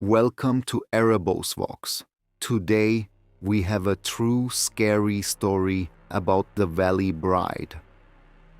Welcome to ErebosVox. Today, we have a true scary story about the Valley Bride.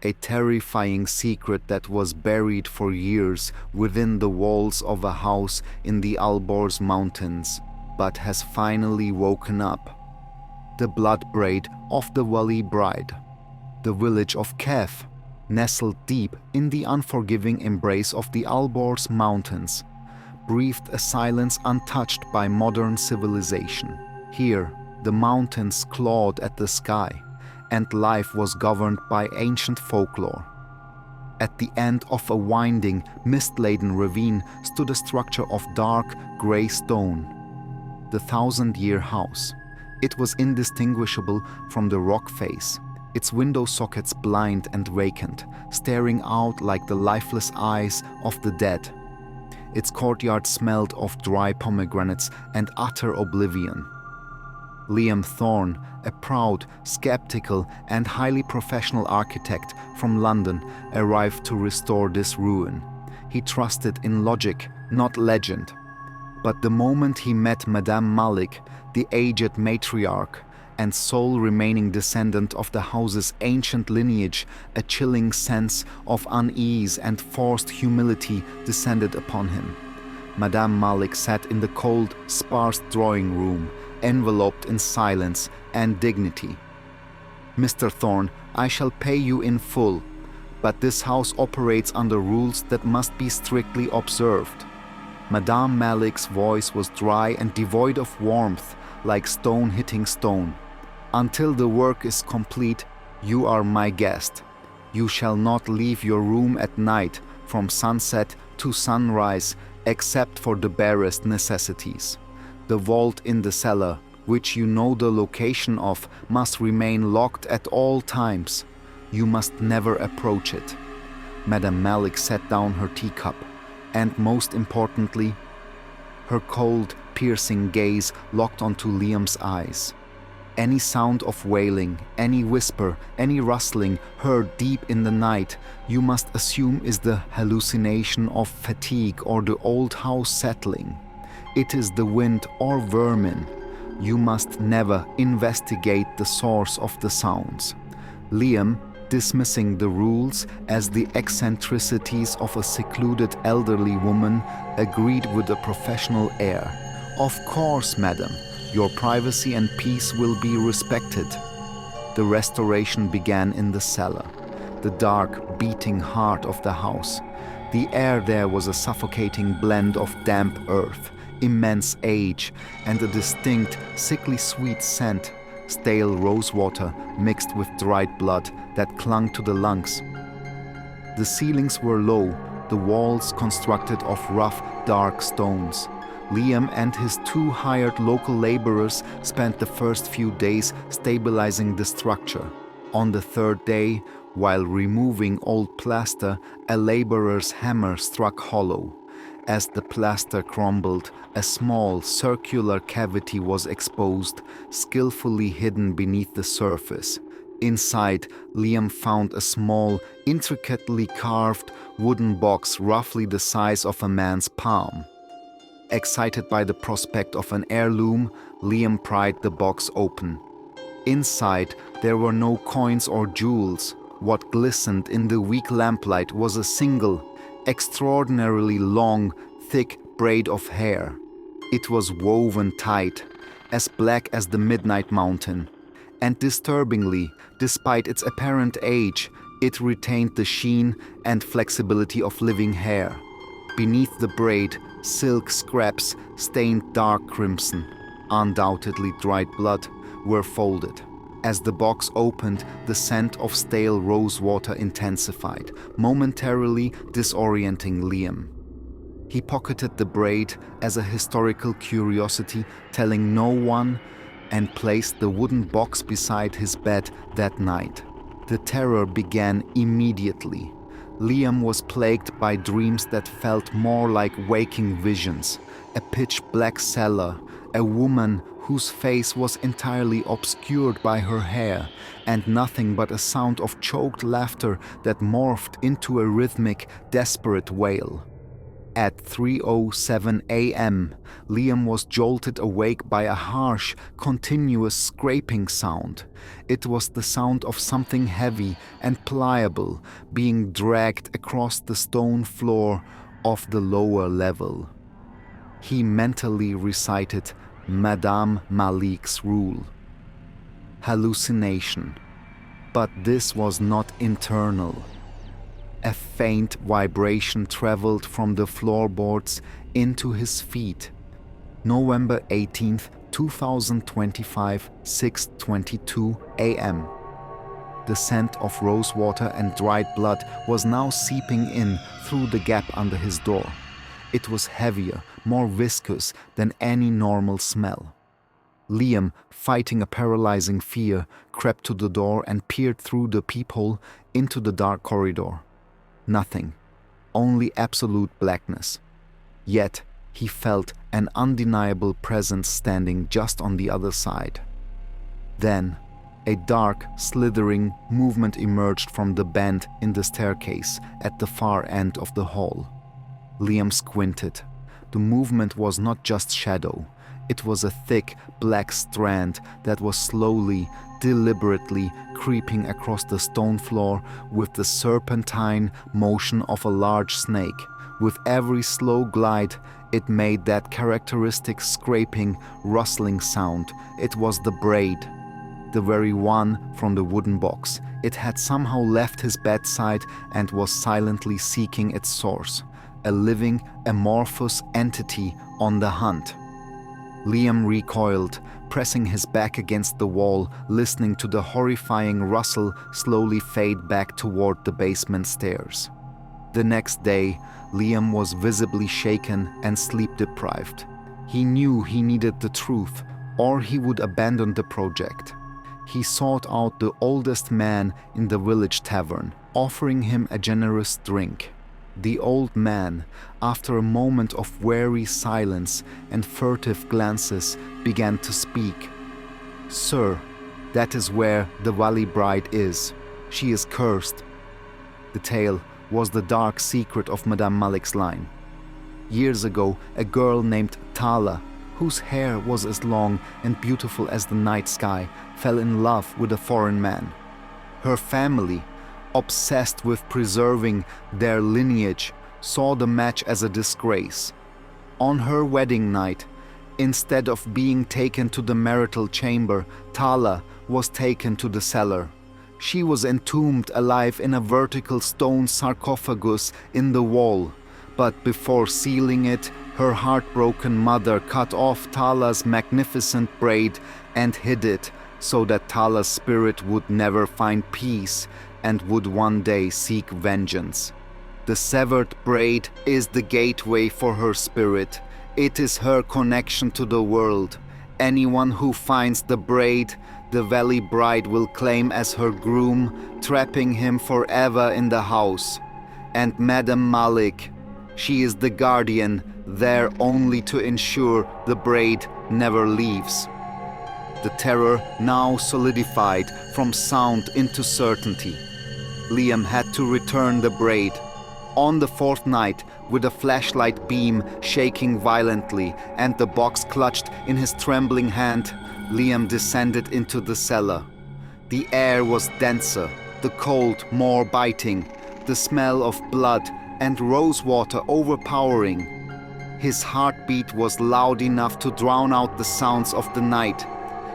A terrifying secret that was buried for years within the walls of a house in the Alborz mountains, but has finally woken up. The blood braid of the Valley Bride. The village of Kehf, nestled deep in the unforgiving embrace of the Alborz mountains, breathed a silence untouched by modern civilization. Here, the mountains clawed at the sky, and life was governed by ancient folklore. At the end of a winding, mist-laden ravine stood a structure of dark, grey stone. The thousand-year house. It was indistinguishable from the rock face, its window sockets blind and vacant, staring out like the lifeless eyes of the dead. Its courtyard smelled of dry pomegranates and utter oblivion. Liam Thorne, a proud, skeptical, and highly professional architect from London, arrived to restore this ruin. He trusted in logic, not legend. But the moment he met Madame Malik, the aged matriarch, and sole remaining descendant of the house's ancient lineage, a chilling sense of unease and forced humility descended upon him. Madame Malik sat in the cold, sparse drawing room, enveloped in silence and dignity. "Mr. Thorne, I shall pay you in full, but this house operates under rules that must be strictly observed." Madame Malik's voice was dry and devoid of warmth, like stone hitting stone. "Until the work is complete, you are my guest. You shall not leave your room at night from sunset to sunrise except for the barest necessities. The vault in the cellar, which you know the location of, must remain locked at all times. You must never approach it." Madame Malik set down her teacup, and most importantly, her cold, piercing gaze locked onto Liam's eyes. Any sound of wailing, any whisper, any rustling heard deep in the night, you must assume is the hallucination of fatigue or the old house settling. It is the wind or vermin. You must never investigate the source of the sounds. Liam, dismissing the rules as the eccentricities of a secluded elderly woman, agreed with a professional air. "Of course, madam. Your privacy and peace will be respected." The restoration began in the cellar, the dark, beating heart of the house. The air there was a suffocating blend of damp earth, immense age, and a distinct, sickly sweet scent, stale rosewater mixed with dried blood that clung to the lungs. The ceilings were low, the walls constructed of rough, dark stones. Liam and his two hired local laborers spent the first few days stabilizing the structure. On the third day, while removing old plaster, a laborer's hammer struck hollow. As the plaster crumbled, a small, circular cavity was exposed, skillfully hidden beneath the surface. Inside, Liam found a small, intricately carved wooden box roughly the size of a man's palm. Excited by the prospect of an heirloom, Liam pried the box open. Inside, there were no coins or jewels. What glistened in the weak lamplight was a single, extraordinarily long, thick braid of hair. It was woven tight, as black as the midnight mountain. And disturbingly, despite its apparent age, it retained the sheen and flexibility of living hair. Beneath the braid, silk scraps stained dark crimson, undoubtedly dried blood, were folded. As the box opened, the scent of stale rosewater intensified, momentarily disorienting Liam. He pocketed the braid as a historical curiosity, telling no one, and placed the wooden box beside his bed that night. The terror began immediately. Liam was plagued by dreams that felt more like waking visions. A pitch-black cellar, a woman whose face was entirely obscured by her hair, and nothing but a sound of choked laughter that morphed into a rhythmic, desperate wail. At 3:07 a.m., Liam was jolted awake by a harsh, continuous scraping sound. It was the sound of something heavy and pliable being dragged across the stone floor of the lower level. He mentally recited Madame Malik's rule. Hallucination. But this was not internal. A faint vibration traveled from the floorboards into his feet. November 18th, 2025, 6:22 a.m. The scent of rosewater and dried blood was now seeping in through the gap under his door. It was heavier, more viscous than any normal smell. Liam, fighting a paralyzing fear, crept to the door and peered through the peephole into the dark corridor. Nothing, only absolute blackness. Yet he felt an undeniable presence standing just on the other side. Then, a dark, slithering movement emerged from the bend in the staircase at the far end of the hall. Liam squinted. The movement was not just shadow. It was a thick, black strand that was slowly, deliberately creeping across the stone floor with the serpentine motion of a large snake. With every slow glide, it made that characteristic scraping, rustling sound. It was the braid, the very one from the wooden box. It had somehow left his bedside and was silently seeking its source, a living, amorphous entity on the hunt. Liam recoiled, pressing his back against the wall, listening to the horrifying rustle slowly fade back toward the basement stairs. The next day, Liam was visibly shaken and sleep-deprived. He knew he needed the truth, or he would abandon the project. He sought out the oldest man in the village tavern, offering him a generous drink. The old man, after a moment of weary silence and furtive glances, began to speak. "Sir, that is where the Valley Bride is. She is cursed." The tale was the dark secret of Madame Malik's line. Years ago, a girl named Tala, whose hair was as long and beautiful as the night sky, fell in love with a foreign man. Her family, obsessed with preserving their lineage, saw the match as a disgrace. On her wedding night, instead of being taken to the marital chamber, Tala was taken to the cellar. She was entombed alive in a vertical stone sarcophagus in the wall, but before sealing it, her heartbroken mother cut off Tala's magnificent braid and hid it so that Tala's spirit would never find peace and would one day seek vengeance. The severed braid is the gateway for her spirit. It is her connection to the world. Anyone who finds the braid, the Valley Bride will claim as her groom, trapping him forever in the house. And Madame Malik, she is the guardian, there only to ensure the braid never leaves. The terror now solidified from sound into certainty. Liam had to return the braid. On the fourth night, with a flashlight beam shaking violently and the box clutched in his trembling hand, Liam descended into the cellar. The air was denser, the cold more biting, the smell of blood and rosewater overpowering. His heartbeat was loud enough to drown out the sounds of the night.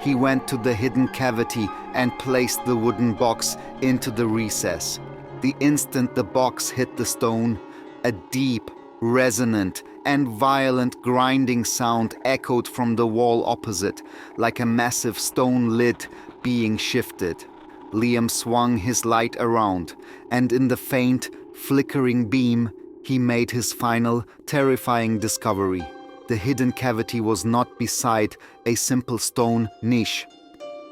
He went to the hidden cavity and placed the wooden box into the recess. The instant the box hit the stone, a deep, resonant, and violent grinding sound echoed from the wall opposite, like a massive stone lid being shifted. Liam swung his light around, and in the faint, flickering beam, he made his final, terrifying discovery. The hidden cavity was not beside a simple stone niche.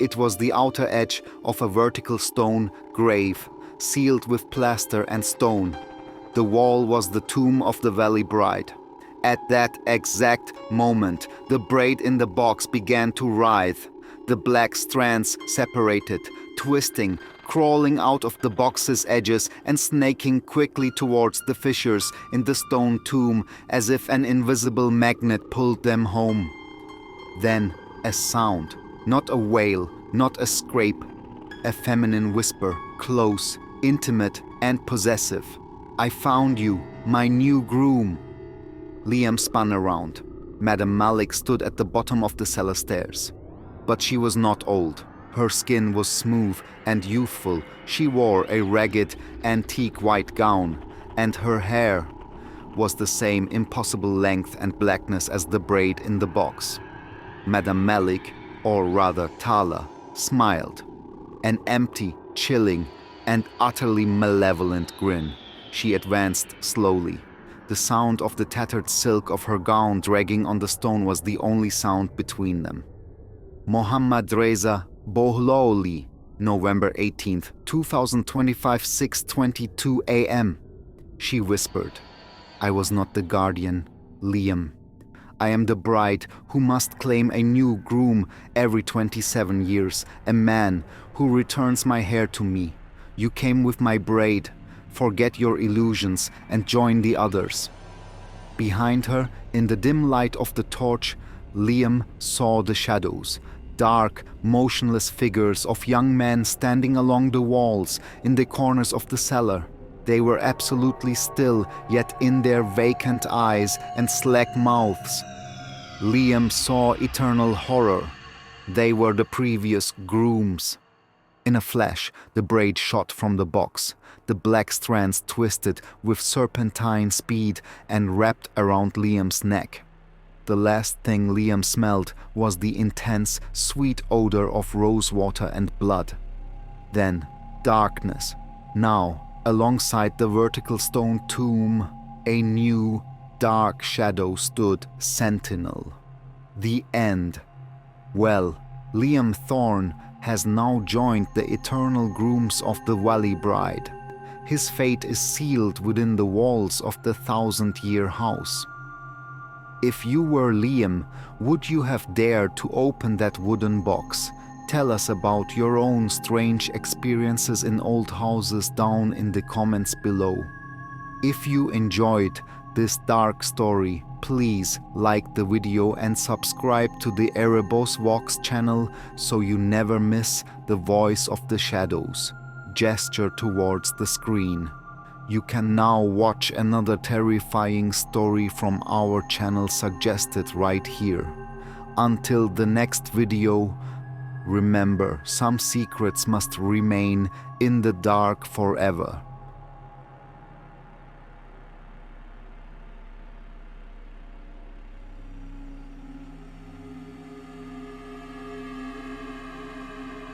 It was the outer edge of a vertical stone grave, sealed with plaster and stone. The wall was the tomb of the Valley Bride. At that exact moment, the braid in the box began to writhe. The black strands separated, twisting, crawling out of the box's edges and snaking quickly towards the fissures in the stone tomb as if an invisible magnet pulled them home. Then a sound, not a wail, not a scrape, a feminine whisper, close, intimate, and possessive. "I found you, my new groom." Liam spun around. Madame Malik stood at the bottom of the cellar stairs. But she was not old. Her skin was smooth and youthful. She wore a ragged, antique white gown, and her hair was the same impossible length and blackness as the braid in the box. Madame Malik, or rather Tala, smiled. An empty, chilling, and utterly malevolent grin. She advanced slowly. The sound of the tattered silk of her gown dragging on the stone was the only sound between them. Mohammad Reza Bohlaouli, November 18th, 2025, 6:22 a.m. She whispered, "I was not the guardian, Liam. I am the bride who must claim a new groom every 27 years, a man who returns my hair to me. You came with my braid. Forget your illusions and join the others." Behind her, in the dim light of the torch, Liam saw the shadows, dark, motionless figures of young men standing along the walls, in the corners of the cellar. They were absolutely still, yet in their vacant eyes and slack mouths, Liam saw eternal horror. They were the previous grooms. In a flash, the braid shot from the box. The black strands twisted with serpentine speed and wrapped around Liam's neck. The last thing Liam smelled was the intense, sweet odor of rosewater and blood. Then, darkness. Now, alongside the vertical stone tomb, a new, dark shadow stood sentinel. The end. Well, Liam Thorne has now joined the eternal grooms of the Valley Bride. His fate is sealed within the walls of the 1,000-year house. If you were Liam, would you have dared to open that wooden box? Tell us about your own strange experiences in old houses down in the comments below. If you enjoyed this dark story, please like the video and subscribe to the ErebosVox channel so you never miss the voice of the shadows. Gesture towards the screen. You can now watch another terrifying story from our channel suggested right here. Until the next video, remember, some secrets must remain in the dark forever.